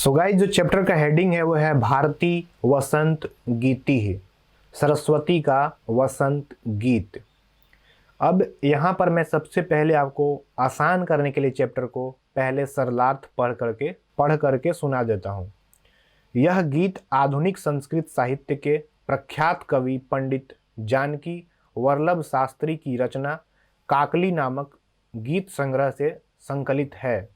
So guys, जो chapter का heading है वो है भारती वसंत गीति है, सरस्वती का वसंत गीत। अब यहाँ पर मैं सबसे पहले आपको आसान करने के लिए चैप्टर को पहले सरलार्थ पढ़ करके सुना देता हूँ। यह गीत आधुनिक संस्कृत साहित्य के प्रख्यात कवि पंडित जानकी वल्लभ शास्त्री की रचना काकली नामक गीत संग्रह से संकलित है।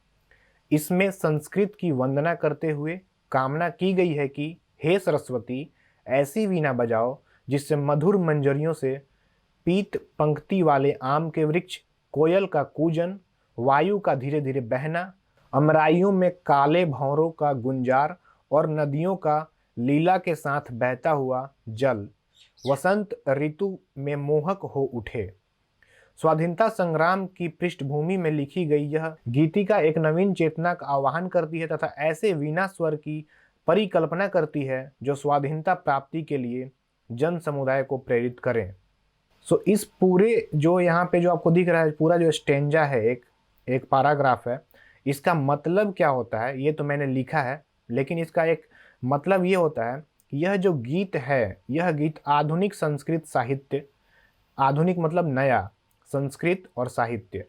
इसमें संस्कृत की वंदना करते हुए कामना की गई है कि हे सरस्वती, ऐसी वीणा बजाओ जिससे मधुर मंजरियों से पीत पंक्ति वाले आम के वृक्ष, कोयल का कूजन, वायु का धीरे धीरे बहना, अमराइयों में काले भंवरों का गुंजार और नदियों का लीला के साथ बहता हुआ जल वसंत ऋतु में मोहक हो उठे। स्वाधीनता संग्राम की पृष्ठभूमि में लिखी गई यह गीतिका एक नवीन चेतना का आह्वान करती है तथा ऐसे वीणा स्वर की परिकल्पना करती है जो स्वाधीनता प्राप्ति के लिए जन समुदाय को प्रेरित करें। सो इस पूरे जो यहाँ पे जो आपको दिख रहा है पूरा जो स्टेंजा है, एक पैराग्राफ है, इसका मतलब क्या होता है ये तो मैंने लिखा है, लेकिन इसका एक मतलब ये होता है कि यह जो गीत है, यह गीत आधुनिक संस्कृत साहित्य, आधुनिक मतलब नया, संस्कृत और साहित्य,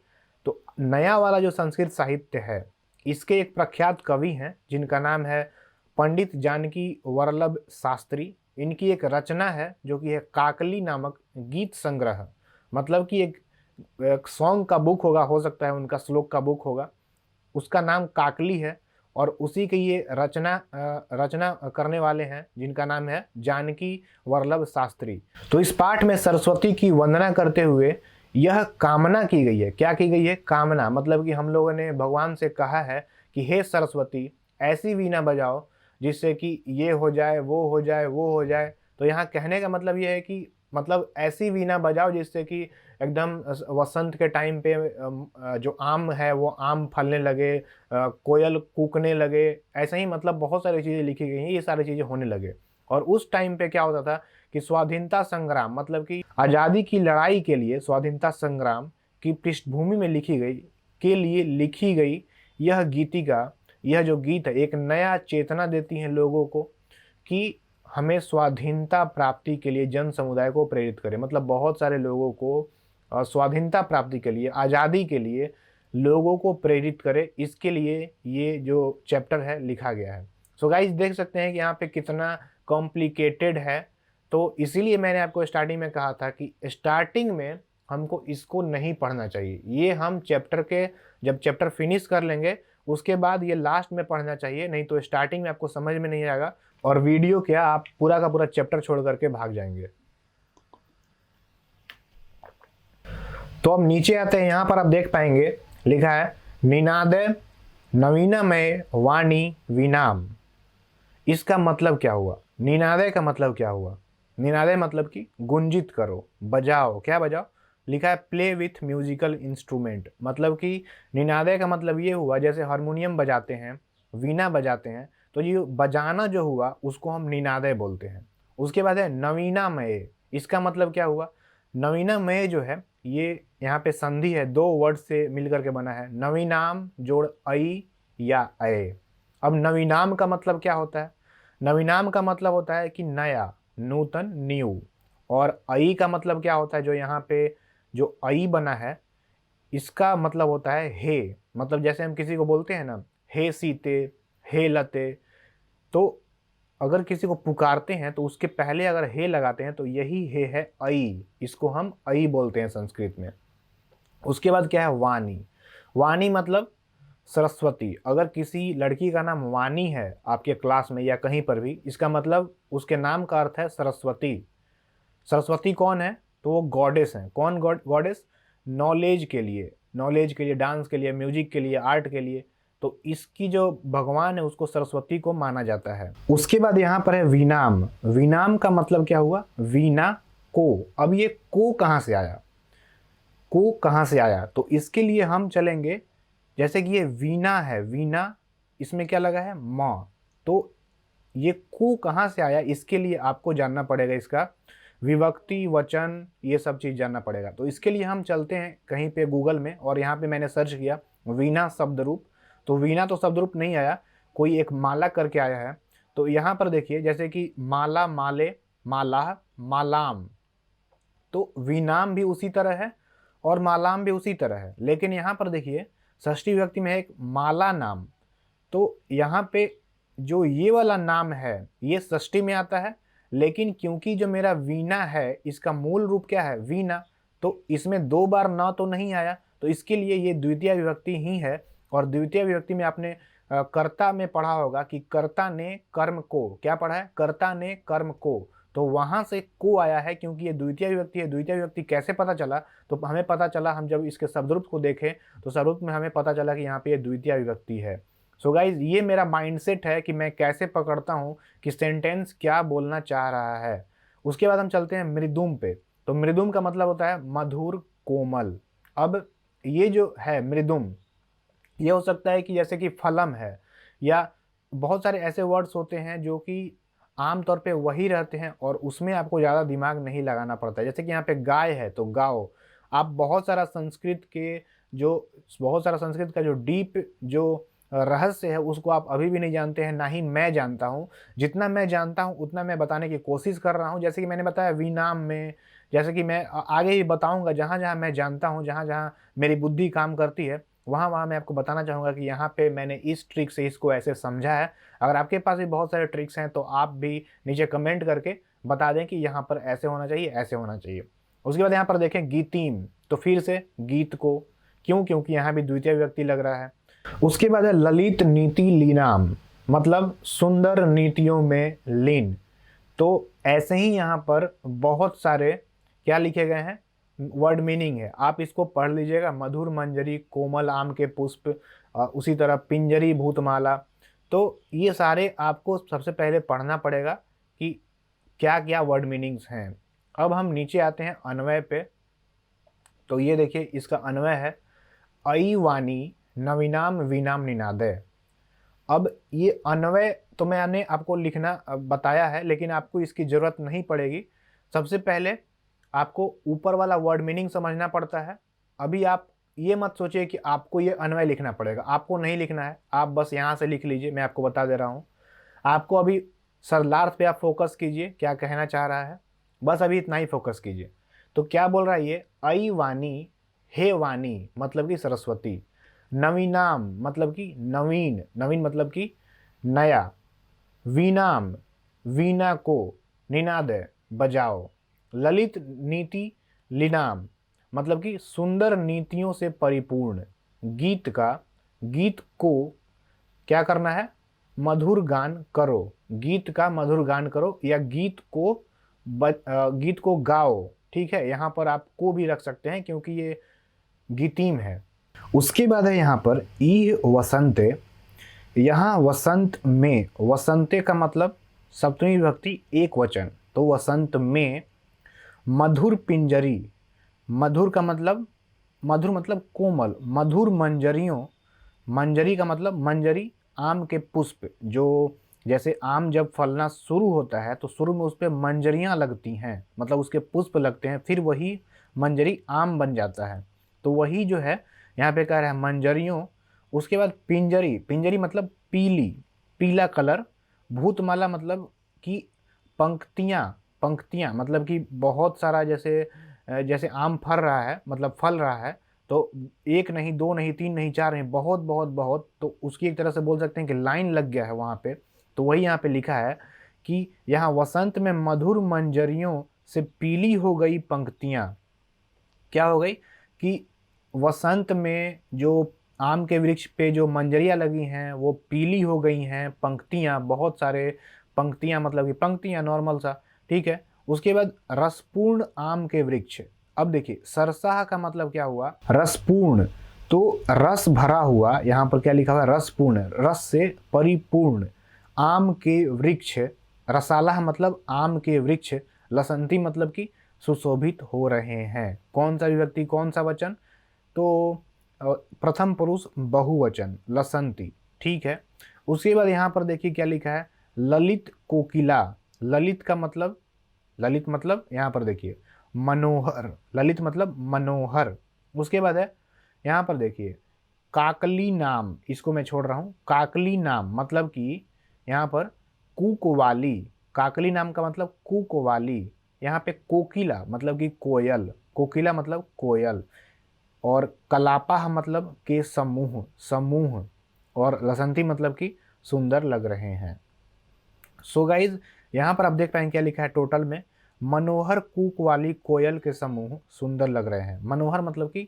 तो नया वाला जो संस्कृत साहित्य है इसके एक प्रख्यात कवि हैं जिनका नाम है पंडित जानकी वल्लभ शास्त्री। इनकी एक रचना है जो कि है काकली नामक गीत संग्रह, मतलब कि एक सॉन्ग का बुक होगा, हो सकता है उनका श्लोक का बुक होगा, उसका नाम काकली है और उसी की ये रचना करने वाले हैं जिनका नाम है जानकी वल्लभ शास्त्री। तो इस पाठ में सरस्वती की वंदना करते हुए यह कामना की गई है। क्या की गई है? कामना, मतलब कि हम लोगों ने भगवान से कहा है कि हे सरस्वती, ऐसी वीणा बजाओ जिससे कि ये हो जाए, वो हो जाए, वो हो जाए। तो यहाँ कहने का मतलब ये है कि मतलब ऐसी वीणा बजाओ जिससे कि एकदम वसंत के टाइम पे जो आम है वो आम फलने लगे, कोयल कूकने लगे, ऐसे ही मतलब बहुत सारी चीज़ें लिखी गई हैं, ये सारी चीज़ें होने लगे। और उस टाइम पे क्या होता था कि स्वाधीनता संग्राम, मतलब कि आज़ादी की लड़ाई के लिए स्वाधीनता संग्राम की पृष्ठभूमि में लिखी गई यह गीतिका, यह जो गीत है एक नया चेतना देती है लोगों को कि हमें स्वाधीनता प्राप्ति के लिए जन समुदाय को प्रेरित करें। मतलब बहुत सारे लोगों को स्वाधीनता प्राप्ति के लिए, आज़ादी के लिए लोगों को प्रेरित करे, इसके लिए ये जो चैप्टर है लिखा गया है। सो गाइस, देख सकते हैं कि यहाँ पे कितना कॉम्प्लिकेटेड है। तो इसीलिए मैंने आपको स्टार्टिंग में कहा था कि स्टार्टिंग में हमको इसको नहीं पढ़ना चाहिए। ये हम जब चैप्टर फिनिश कर लेंगे उसके बाद ये लास्ट में पढ़ना चाहिए, नहीं तो स्टार्टिंग में आपको समझ में नहीं आएगा और वीडियो क्या आप पूरा का पूरा चैप्टर छोड़ करके भाग जाएंगे। तो अब नीचे आते हैं, यहाँ पर आप देख पाएंगे लिखा है निनादे नवीनमय वाणी वीणाम। इसका मतलब क्या हुआ? निनादे का मतलब क्या हुआ? निनादे मतलब कि गुंजित करो, बजाओ। क्या बजाओ? लिखा है प्ले विथ म्यूजिकल इंस्ट्रूमेंट। मतलब कि निनादे का मतलब ये हुआ जैसे हारमोनियम बजाते हैं, वीणा बजाते हैं, तो ये बजाना जो हुआ उसको हम निनादे बोलते हैं। उसके बाद है नवीनामय। इसका मतलब क्या हुआ? नवीनामय जो है ये यहाँ पे संधि है, दो वर्ड से मिलकर के बना है, नवीनाम जोड़ ऐ या अय। अब नवीनाम का मतलब क्या होता है? नवीनाम का मतलब होता है कि नया, नूतन, न्यू। और ऐ का मतलब क्या होता है? जो यहाँ पे जो ऐ बना है इसका मतलब होता है हे। मतलब जैसे हम किसी को बोलते हैं ना, हे सीते, हे लते, तो अगर किसी को पुकारते हैं तो उसके पहले अगर हे लगाते हैं तो यही हे है ऐ, इसको हम ऐ बोलते हैं संस्कृत में। उसके बाद क्या है? वाणी। वाणी मतलब सरस्वती। अगर किसी लड़की का नाम वाणी है आपके क्लास में या कहीं पर भी, इसका मतलब उसके नाम का अर्थ है सरस्वती। सरस्वती कौन है? तो वो गॉडेस हैं। कौन गॉडेस? नॉलेज के लिए, डांस के लिए, म्यूजिक के लिए, आर्ट के लिए। तो इसकी जो भगवान है उसको सरस्वती को माना जाता है। उसके बाद यहाँ पर है वीणाम। वीणाम का मतलब क्या हुआ? वीणा को। अब ये को कहाँ से आया? को कहाँ से आया? तो इसके लिए हम चलेंगे, जैसे कि ये वीणा है, वीणा, इसमें क्या लगा है? म। तो ये को कहाँ से आया इसके लिए आपको जानना पड़ेगा, इसका विभक्ति, वचन, ये सब चीज़ जानना पड़ेगा। तो इसके लिए हम चलते हैं कहीं पे गूगल में और यहाँ पे मैंने सर्च किया वीणा शब्द रूप। तो वीणा तो शब्द रूप नहीं आया, कोई एक माला करके आया है, तो यहाँ पर देखिए जैसे कि माला, माले, माला, मालाम, तो विनाम भी उसी तरह है और मालाम भी उसी तरह है। लेकिन यहाँ पर देखिए षष्ठी विभक्ति में है एक माला नाम, तो यहाँ पे जो ये वाला नाम है ये षष्ठी में आता है, लेकिन क्योंकि जो मेरा वीणा है इसका मूल रूप क्या है, वीणा, तो इसमें दो बार न तो नहीं आया, तो इसके लिए ये द्वितीय विभक्ति ही है। और द्वितीय विभक्ति में आपने कर्ता में पढ़ा होगा कि कर्ता ने कर्म को, क्या पढ़ा है, कर्ता ने कर्म को, तो वहां से को आया है क्योंकि ये द्वितीय विभक्ति है। द्वितीय विभक्ति कैसे पता चला, तो हमें पता चला, हम जब इसके शब्दरूप को देखें तो शब्दरूप में हमें पता चला कि यहाँ पे ये द्वितीय विभक्ति है। सो गाइज ये मेरा माइंडसेट है कि मैं कैसे पकड़ता हूँ कि सेंटेंस क्या बोलना चाह रहा है। उसके बाद हम चलते हैं मृदुम पे। तो मृदुम का मतलब होता है मधुर, कोमल। अब ये जो है मृदुम, ये हो सकता है कि जैसे कि फलम है, या बहुत सारे ऐसे वर्ड्स होते हैं जो कि आमतौर पे वही रहते हैं और उसमें आपको ज़्यादा दिमाग नहीं लगाना पड़ता है। जैसे कि यहाँ पे गाय है तो गाओ। आप बहुत सारा संस्कृत का जो डीप जो रहस्य है उसको आप अभी भी नहीं जानते हैं, ना ही मैं जानता हूँ। जितना मैं जानता हूँ उतना मैं बताने की कोशिश कर रहा हूँ। जैसे कि मैंने बताया विनाम में, जैसे कि मैं आगे ही बताऊँगा, जहाँ जहाँ मैं जानता हूँ, जहाँ जहाँ मेरी बुद्धि काम करती है, वहाँ वहाँ मैं आपको बताना चाहूँगा कि यहाँ पे मैंने इस ट्रिक से इसको ऐसे समझा है। अगर आपके पास भी बहुत सारे ट्रिक्स हैं तो आप भी नीचे कमेंट करके बता दें कि यहाँ पर ऐसे होना चाहिए, ऐसे होना चाहिए। उसके बाद यहाँ पर देखें गीतिम, तो फिर से गीत को, क्यों, क्योंकि यहाँ भी द्वितीय विभक्ति लग रहा है। उसके बाद है ललित नीति लीनाम, मतलब सुंदर नीतियों में लीन। तो ऐसे ही यहाँ पर बहुत सारे क्या लिखे गए हैं, वर्ड मीनिंग है, आप इसको पढ़ लीजिएगा। मधुर मंजरी, कोमल आम के पुष्प, उसी तरह पिंजरी भूतमाला। तो ये सारे आपको सबसे पहले पढ़ना पड़ेगा कि क्या क्या वर्ड मीनिंग्स हैं। अब हम नीचे आते हैं अन्वय पे। तो ये देखिए इसका अन्वय है अई वाणी नवीनाम वीनाम निनादय। अब ये अन्वय तो मैंने आपको लिखना बताया है, लेकिन आपको इसकी ज़रूरत नहीं पड़ेगी। सबसे पहले आपको ऊपर वाला वर्ड मीनिंग समझना पड़ता है। अभी आप ये मत सोचिए कि आपको ये अन्वय लिखना पड़ेगा, आपको नहीं लिखना है, आप बस यहाँ से लिख लीजिए, मैं आपको बता दे रहा हूँ। आपको अभी सरलार्थ पे आप फोकस कीजिए, क्या कहना चाह रहा है, बस अभी इतना ही फोकस कीजिए। तो क्या बोल रहा है ये, अई वाणी, हे वाणी मतलब कि सरस्वती, नवीनाम मतलब कि नवीन, नवीन मतलब कि नया, वीणाम वीणा को, निनाद बजाओ, ललित नीति लीनाम मतलब कि सुंदर नीतियों से परिपूर्ण, गीत का, गीत को क्या करना है, मधुर गान करो, गीत का मधुर गान करो, या गीत को गाओ। ठीक है, यहाँ पर आप को भी रख सकते हैं क्योंकि ये गीतिम है। उसके बाद है यहाँ पर ई वसंते। यहाँ वसंत में, वसंते का मतलब सप्तमी विभक्ति एक वचन, तो वसंत में मधुर पिंजरी, मधुर का मतलब, मधुर मतलब कोमल, मधुर मंजरियों, मंजरी का मतलब मंजरी आम के पुष्प, जो जैसे आम जब फलना शुरू होता है तो शुरू में उस पर मंजरियाँ लगती हैं, मतलब उसके पुष्प लगते हैं, फिर वही मंजरी आम बन जाता है। तो वही जो है यहाँ पे कह रहा है मंजरियों। उसके बाद पिंजरी, पिंजरी मतलब पीली, पीला कलर, भूतमाला मतलब कि पंक्तियाँ, पंक्तियाँ मतलब कि बहुत सारा, जैसे जैसे आम फल रहा है, मतलब फल रहा है, तो एक नहीं, दो नहीं, तीन नहीं, चार नहीं, बहुत बहुत बहुत, तो उसकी एक तरह से बोल सकते हैं कि लाइन लग गया है वहाँ पे। तो वही यहाँ पे लिखा है कि यहाँ वसंत में मधुर मंजरियों से पीली हो गई पंक्तियाँ। क्या हो गई कि वसंत में जो आम के वृक्ष पे जो मंजरियाँ लगी हैं वो पीली हो गई हैं, पंक्तियाँ, बहुत सारे पंक्तियाँ मतलब कि पंक्तियाँ नॉर्मल सा, ठीक है। उसके बाद रसपूर्ण आम के वृक्ष। अब देखिए सरसाह का मतलब क्या हुआ, रसपूर्ण, तो रस भरा हुआ, यहाँ पर क्या लिखा हुआ है, रसपूर्ण, रस से परिपूर्ण आम के वृक्ष, रसाला मतलब आम के वृक्ष, लसंती मतलब कि सुशोभित हो रहे हैं। कौन सा विभक्ति, कौन सा वचन, तो प्रथम पुरुष बहुवचन, लसंती, ठीक है। उसके बाद यहाँ पर देखिए क्या लिखा है, ललित कोकिला, ललित का मतलब, ललित मतलब यहाँ पर देखिए मनोहर, ललित मतलब मनोहर। उसके बाद है यहाँ पर देखिए काकली नाम, इसको मैं छोड़ रहा हूँ। काकली नाम मतलब कि यहाँ पर कुकवाली, काकली नाम का मतलब कुकवाली। यहाँ पे कोकिला मतलब कि कोयल, कोकिला मतलब कोयल। और कलापा मतलब के समूह, समूह। और लसंती मतलब कि सुंदर लग रहे हैं। सो गाइज यहाँ पर आप देख पाएंगे क्या लिखा है टोटल में, मनोहर कूक वाली कोयल के समूह सुंदर लग रहे हैं। मनोहर मतलब कि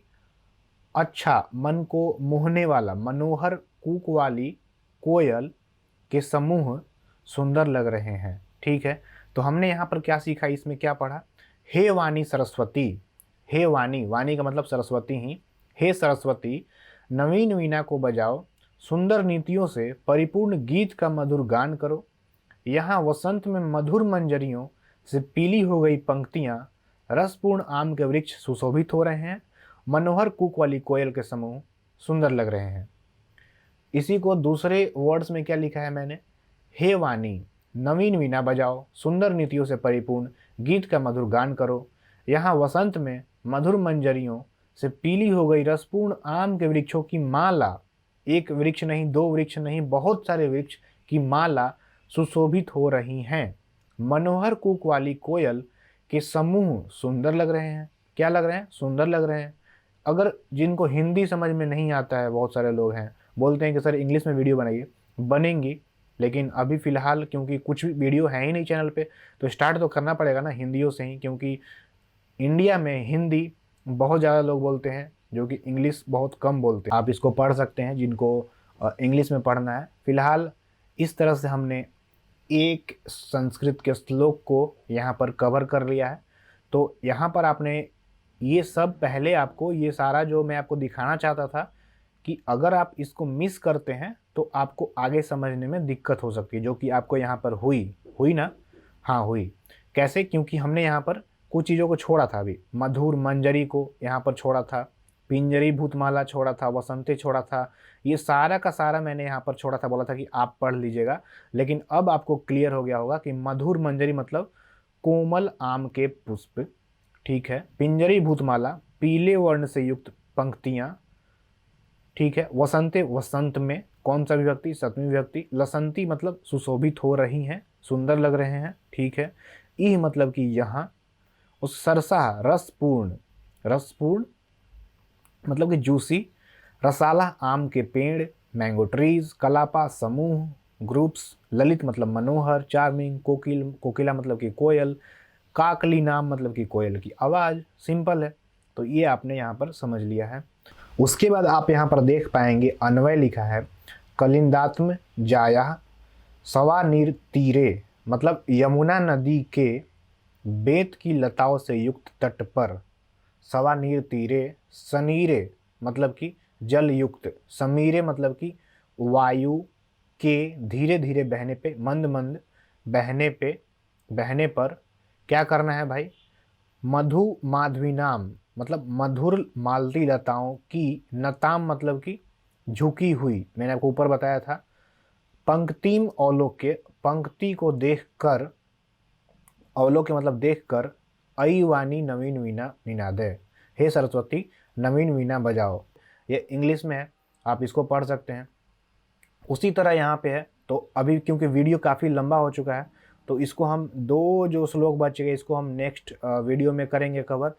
अच्छा, मन को मोहने वाला। मनोहर कूक वाली कोयल के समूह सुंदर लग रहे हैं। ठीक है, तो हमने यहाँ पर क्या सीखा, इसमें क्या पढ़ा। हे वाणी सरस्वती, हे वाणी, वाणी का मतलब सरस्वती ही। हे सरस्वती नवीन वीणा को बजाओ, सुंदर नीतियों से परिपूर्ण गीत का मधुर गान करो। यहाँ वसंत में मधुर मंजरियों से पीली हो गई पंक्तियाँ, रसपूर्ण आम के वृक्ष सुशोभित हो रहे हैं, मनोहर कूक वाली कोयल के समूह सुंदर लग रहे हैं। इसी को दूसरे वर्ड्स में क्या लिखा है मैंने, हे वाणी नवीन वीणा बजाओ, सुंदर नीतियों से परिपूर्ण गीत का मधुर गान करो। यहाँ वसंत में मधुर मंजरियों से पीली हो गई रसपूर्ण आम के वृक्षों की माला, एक वृक्ष नहीं, दो वृक्ष नहीं, बहुत सारे वृक्ष की माला सुशोभित हो रही हैं। मनोहर कूक वाली कोयल के समूह सुंदर लग रहे हैं। क्या लग रहे हैं, सुंदर लग रहे हैं। अगर जिनको हिंदी समझ में नहीं आता है, बहुत सारे लोग हैं बोलते हैं कि सर इंग्लिश में वीडियो बनाइए, बनेंगी, लेकिन अभी फ़िलहाल क्योंकि कुछ भी वीडियो है ही नहीं चैनल पे, तो स्टार्ट तो करना पड़ेगा ना हिंदियों से ही, क्योंकि इंडिया में हिंदी बहुत ज़्यादा लोग बोलते हैं जो कि इंग्लिश बहुत कम बोलते हैं। आप इसको पढ़ सकते हैं जिनको इंग्लिश में पढ़ना है। फ़िलहाल इस तरह से हमने एक संस्कृत के श्लोक को यहाँ पर कवर कर लिया है। तो यहाँ पर आपने ये सब, पहले आपको ये सारा जो मैं आपको दिखाना चाहता था कि अगर आप इसको मिस करते हैं तो आपको आगे समझने में दिक्कत हो सकती है, जो कि आपको यहाँ पर हुई ना। हाँ हुई। कैसे, क्योंकि हमने यहाँ पर कुछ चीज़ों को छोड़ा था। अभी मधुर मंजरी को यहाँ पर छोड़ा था, पिंजरी भूतमाला छोड़ा था, वसंते छोड़ा था, ये सारा का सारा मैंने यहाँ पर छोड़ा था, बोला था कि आप पढ़ लीजिएगा। लेकिन अब आपको क्लियर हो गया होगा कि मधुर मंजरी मतलब कोमल आम के पुष्प। ठीक है, पिंजरी भूतमाला पीले वर्ण से युक्त पंक्तियाँ। ठीक है, वसंते वसंत में कौन सा विभक्ति, सप्तमी विभक्ति। लसंती मतलब सुशोभित हो रही हैं, सुंदर लग रहे हैं। ठीक है, ईह मतलब कि यहाँ। उस सरसा रसपूर्ण, रसपूर्ण मतलब कि जूसी। रसाला आम के पेड़, मैंगो ट्रीज। कलापा समूह, ग्रुप्स। ललित मतलब मनोहर, चार्मिंग। कोकिल, कोकिला मतलब कि कोयल। काकली नाम मतलब कि कोयल की आवाज़। सिंपल है, तो ये आपने यहाँ पर समझ लिया है। उसके बाद आप यहाँ पर देख पाएंगे अन्वय लिखा है, कलिंदात्म जाया सवा नीर तीरे, मतलब यमुना नदी के बेत की लताओं से युक्त तट पर। सवा नीर तीरे, सनीरे मतलब कि जल युक्त, समीरे मतलब कि वायु के धीरे धीरे बहने पे, मंद मंद बहने पर क्या करना है भाई, मधु माधवी नाम मतलब मधुर मालती लताओं की, नताम मतलब कि झुकी हुई, मैंने आपको ऊपर बताया था। पंक्तिम अवलोक्य, पंक्ति को देखकर, अवलोक्य मतलब देखकर। अई वाणी नवीन वीणा निनादे, हे सरस्वती नवीन वीणा बजाओ। ये इंग्लिश में है, आप इसको पढ़ सकते हैं। उसी तरह यहाँ पे है। तो अभी क्योंकि वीडियो काफ़ी लंबा हो चुका है, तो इसको हम दो जो श्लोक बच गए इसको हम नेक्स्ट वीडियो में करेंगे कवर।